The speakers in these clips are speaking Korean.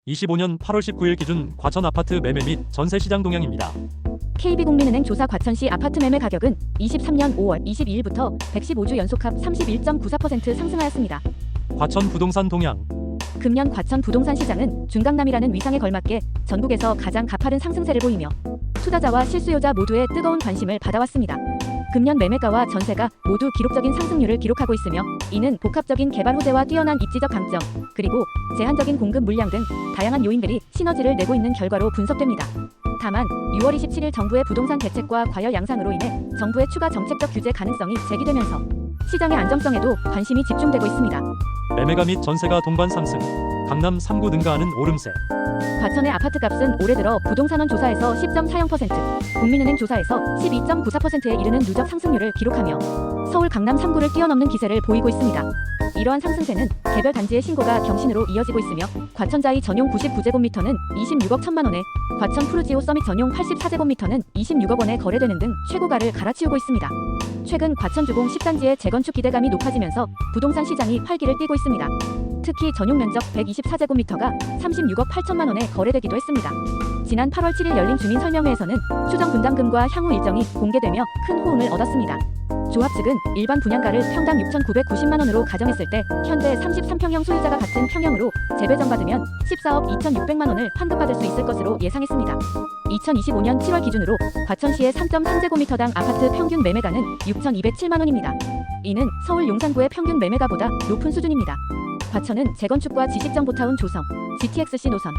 25년 8월 19일 기준 과천 아파트 매매 및 전세 시장 동향입니다. KB국민은행 조사 과천시 아파트 매매 가격은 23년 5월 22일부터 115주 연속합 31.94% 상승하였습니다. 과천 부동산 동향. 금년 과천 부동산 시장은 중강남이라는 위상에 걸맞게 전국에서 가장 가파른 상승세를 보이며 투자자와 실수요자 모두의 뜨거운 관심을 받아왔습니다. 금년 매매가와 전세가 모두 기록적인 상승률을 기록하고 있으며 이는 복합적인 개발 호재와 뛰어난 입지적 강점, 그리고 제한적인 공급 물량 등 다양한 요인들이 시너지를 내고 있는 결과로 분석됩니다. 다만 6월 27일 정부의 부동산 대책과 과열 양상으로 인해 정부의 추가 정책적 규제 가능성이 제기되면서 시장의 안정성에도 관심이 집중되고 있습니다. 매매가 및 전세가 동반 상승. 강남 3구 능가하는 오름세. 과천의 아파트값은 올해 들어 부동산원 조사에서 10.40%, 국민은행 조사에서 12.94%에 이르는 누적 상승률을 기록하며 서울 강남 3구를 뛰어넘는 기세를 보이고 있습니다. 이러한 상승세는 개별 단지의 신고가 경신으로 이어지고 있으며 과천자이 전용 99제곱미터는 26억 1천만 원에, 과천 푸르지오 서밋 전용 84제곱미터는 26억 원에 거래되는 등 최고가를 갈아치우고 있습니다. 최근 과천 주공 10단지의 재건축 기대감이 높아지면서 부동산 시장이 활기를 띠고 있습니다. 특히 전용 면적 124제곱미터가 36억 8천만 원에 거래되기도 했습니다. 지난 8월 7일 열린 주민 설명회에서는 추정 분담금과 향후 일정이 공개되며 큰 호응을 얻었습니다. 조합 측은 일반 분양가를 평당 6,990만 원으로 가정했을 때 현재 33평형 소유자가 같은 평형으로 재배정받으면 14억 2,600만 원을 환급받을 수 있을 것으로 예상했습니다. 2025년 7월 기준으로 과천시의 3.3제곱미터당 아파트 평균 매매가는 6,207만 원입니다. 이는 서울 용산구의 평균 매매가보다 높은 수준입니다. 과천은 재건축과 지식정보타운 조성, GTX-C 노선,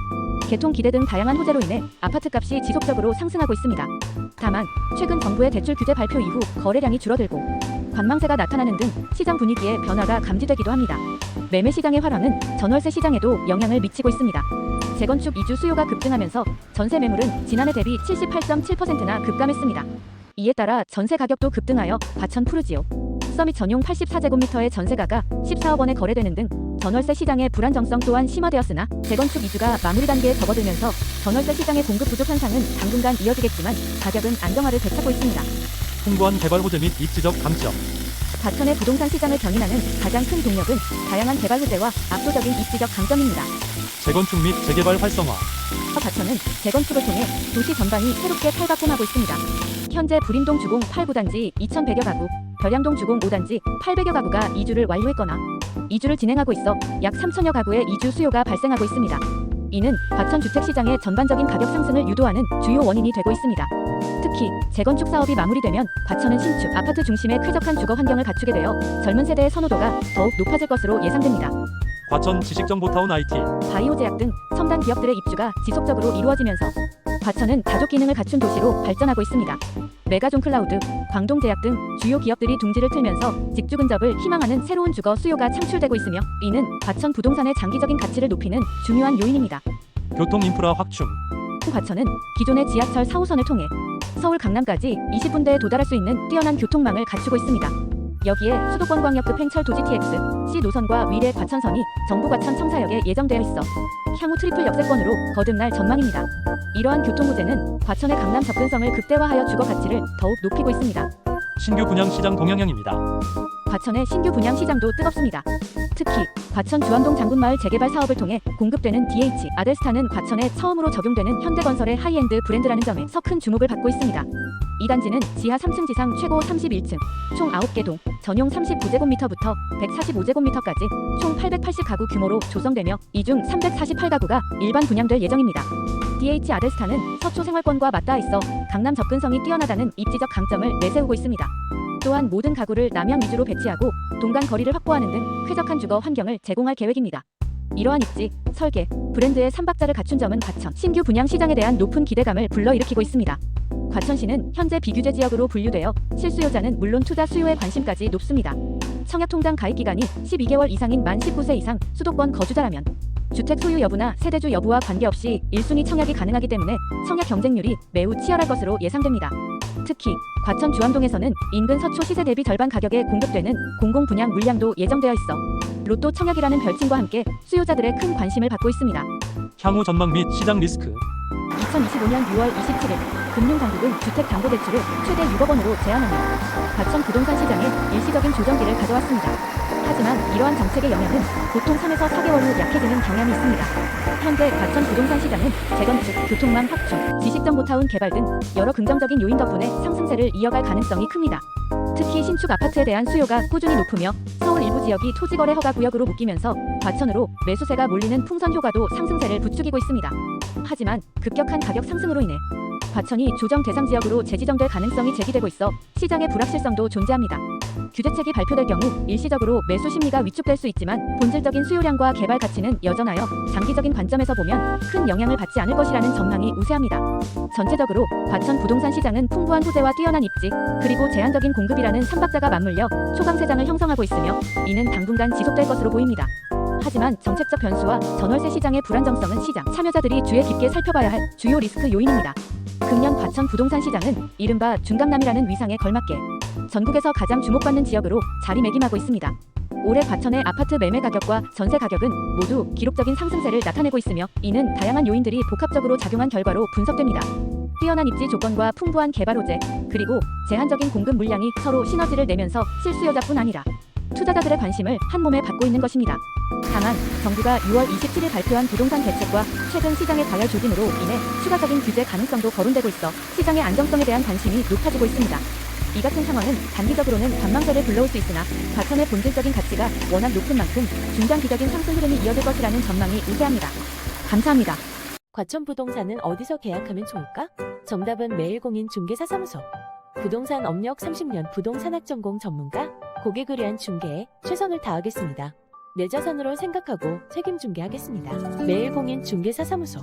개통 기대 등 다양한 호재로 인해 아파트값이 지속적으로 상승하고 있습니다. 다만 최근 정부의 대출 규제 발표 이후 거래량이 줄어들고 관망세가 나타나는 등 시장 분위기에 변화가 감지되기도 합니다. 매매 시장의 활황은 전월세 시장에도 영향을 미치고 있습니다. 재건축 이주 수요가 급증하면서 전세 매물은 지난해 대비 78.7%나 급감했습니다. 이에 따라 전세 가격도 급등하여 과천 푸르지오 서밋 전용 84제곱미터의 전세가가 14억 원에 거래되는 등 전월세 시장의 불안정성 또한 심화되었으나 재건축 이주가 마무리 단계에 접어들면서 전월세 시장의 공급 부족 현상은 당분간 이어지겠지만 가격은 안정화를 되찾고 있습니다. 풍부한 개발 호재 및 입지적 강점. 과천의 부동산 시장을 견인하는 가장 큰 동력은 다양한 개발 호재와 압도적인 입지적 강점입니다. 재건축 및 재개발 활성화. 과천은 재건축을 통해 도시 전반이 새롭게 탈바꿈하고 있습니다. 현재 불임동 주공 8구단지 2,100여 가구, 별양동 주공 5단지 800여 가구가 이주를 완료했거나 이주를 진행하고 있어 약 3천여 가구의 이주 수요가 발생하고 있습니다. 이는 과천 주택시장의 전반적인 가격 상승을 유도하는 주요 원인이 되고 있습니다. 특히 재건축 사업이 마무리되면 과천은 신축 아파트 중심의 쾌적한 주거 환경을 갖추게 되어 젊은 세대의 선호도가 더욱 높아질 것으로 예상됩니다. 과천 지식정보타운 IT. 바이오 제약 등 첨단 기업들의 입주가 지속적으로 이루어지면서 과천은 가족 기능을 갖춘 도시로 발전하고 있습니다. 메가존 클라우드, 광동제약 등 주요 기업들이 둥지를 틀면서 직주 근접을 희망하는 새로운 주거 수요가 창출되고 있으며 이는 과천 부동산의 장기적인 가치를 높이는 중요한 요인입니다. 교통 인프라 확충. 과천은 기존의 지하철 4호선을 통해 서울 강남까지 20분대에 도달할 수 있는 뛰어난 교통망을 갖추고 있습니다. 여기에 수도권 광역급 행철도 GTX-C 노선과 위례 과천선이 정부 과천 청사역에 예정되어 있어 향후 트리플 역세권으로 거듭날 전망입니다. 이러한 교통 호재는 과천의 강남 접근성을 극대화하여 주거 가치를 더욱 높이고 있습니다. 신규 분양 시장 동향입니다. 과천의 신규 분양 시장도 뜨겁습니다. 특히 과천 주안동 장군마을 재개발 사업을 통해 공급되는 DH 아델스타는 과천에 처음으로 적용되는 현대건설의 하이엔드 브랜드라는 점에서 큰 주목을 받고 있습니다. 이 단지는 지하 3층 지상 최고 31층, 총 9개 동, 전용 39제곱미터부터 145제곱미터까지 총 880가구 규모로 조성되며 이 중 348가구가 일반 분양될 예정입니다. DH 아델스타는 서초 생활권과 맞닿아 있어 강남 접근성이 뛰어나다는 입지적 강점을 내세우고 있습니다. 또한 모든 가구를 남양 위주로 배치하고 동간 거리를 확보하는 등 쾌적한 주거 환경을 제공할 계획입니다. 이러한 입지, 설계, 브랜드의 3박자를 갖춘 점은 과천 신규 분양 시장에 대한 높은 기대감을 불러일으키고 있습니다. 과천시는 현재 비규제 지역으로 분류되어 실수요자는 물론 투자 수요에 관심까지 높습니다. 청약통장 가입기간이 12개월 이상인 만 19세 이상 수도권 거주자라면 주택 소유 여부나 세대주 여부와 관계없이 1순위 청약이 가능하기 때문에 청약 경쟁률이 매우 치열할 것으로 예상됩니다. 특히 과천 주안동에서는 인근 서초 시세 대비 절반 가격에 공급되는 공공 분양 물량도 예정되어 있어 로또 청약이라는 별칭과 함께 수요자들의 큰 관심을 받고 있습니다. 향후 전망 및 시장 리스크. 2025년 6월 27일 금융당국은 주택담보대출을 최대 6억 원으로 제한하며 과천 부동산 시장에 일시적인 조정기를 가져왔습니다. 하지만 이러한 정책의 영향은 보통 3에서 4개월 후 약해지는 경향이 있습니다. 현재 과천 부동산 시장은 재건축, 교통망 확충, 지식정보타운 개발 등 여러 긍정적인 요인 덕분에 상승세를 이어갈 가능성이 큽니다. 특히 신축 아파트에 대한 수요가 꾸준히 높으며 서울 일부 지역이 토지거래 허가 구역으로 묶이면서 과천으로 매수세가 몰리는 풍선 효과도 상승세를 부추기고 있습니다. 하지만 급격한 가격 상승으로 인해 과천이 조정 대상 지역으로 재지정될 가능성이 제기되고 있어 시장의 불확실성도 존재합니다. 규제책이 발표될 경우 일시적으로 매수 심리가 위축될 수 있지만 본질적인 수요량과 개발 가치는 여전하여 장기적인 관점에서 보면 큰 영향을 받지 않을 것이라는 전망이 우세합니다. 전체적으로 과천 부동산 시장은 풍부한 호재와 뛰어난 입지, 그리고 제한적인 공급이라는 삼박자가 맞물려 초강세장을 형성하고 있으며 이는 당분간 지속될 것으로 보입니다. 하지만 정책적 변수와 전월세 시장의 불안정성은 시장 참여자들이 주의 깊게 살펴봐야 할 주요 리스크 요인입니다. 금년 과천 부동산 시장은 이른바 중강남이라는 위상에 걸맞게 전국에서 가장 주목받는 지역으로 자리매김하고 있습니다. 올해 과천의 아파트 매매 가격과 전세 가격은 모두 기록적인 상승세를 나타내고 있으며 이는 다양한 요인들이 복합적으로 작용한 결과로 분석됩니다. 뛰어난 입지 조건과 풍부한 개발 호재, 그리고 제한적인 공급 물량이 서로 시너지를 내면서 실수요자뿐 아니라 투자자들의 관심을 한몸에 받고 있는 것입니다. 다만 정부가 6월 27일 발표한 부동산 대책과 최근 시장의 과열 조짐으로 인해 추가적인 규제 가능성도 거론되고 있어 시장의 안정성에 대한 관심이 높아지고 있습니다. 이 같은 상황은 단기적으로는 관망세를 불러올 수 있으나 과천의 본질적인 가치가 워낙 높은 만큼 중장기적인 상승 흐름이 이어질 것이라는 전망이 우세합니다. 감사합니다. 과천 부동산은 어디서 계약하면 좋을까? 정답은 매일공인 중개사 사무소. 부동산 업력 30년 부동산학 전공 전문가, 고객을 위한 중개에 최선을 다하겠습니다. 내 자산으로 생각하고 책임 중개하겠습니다. 매일공인 중개사 사무소.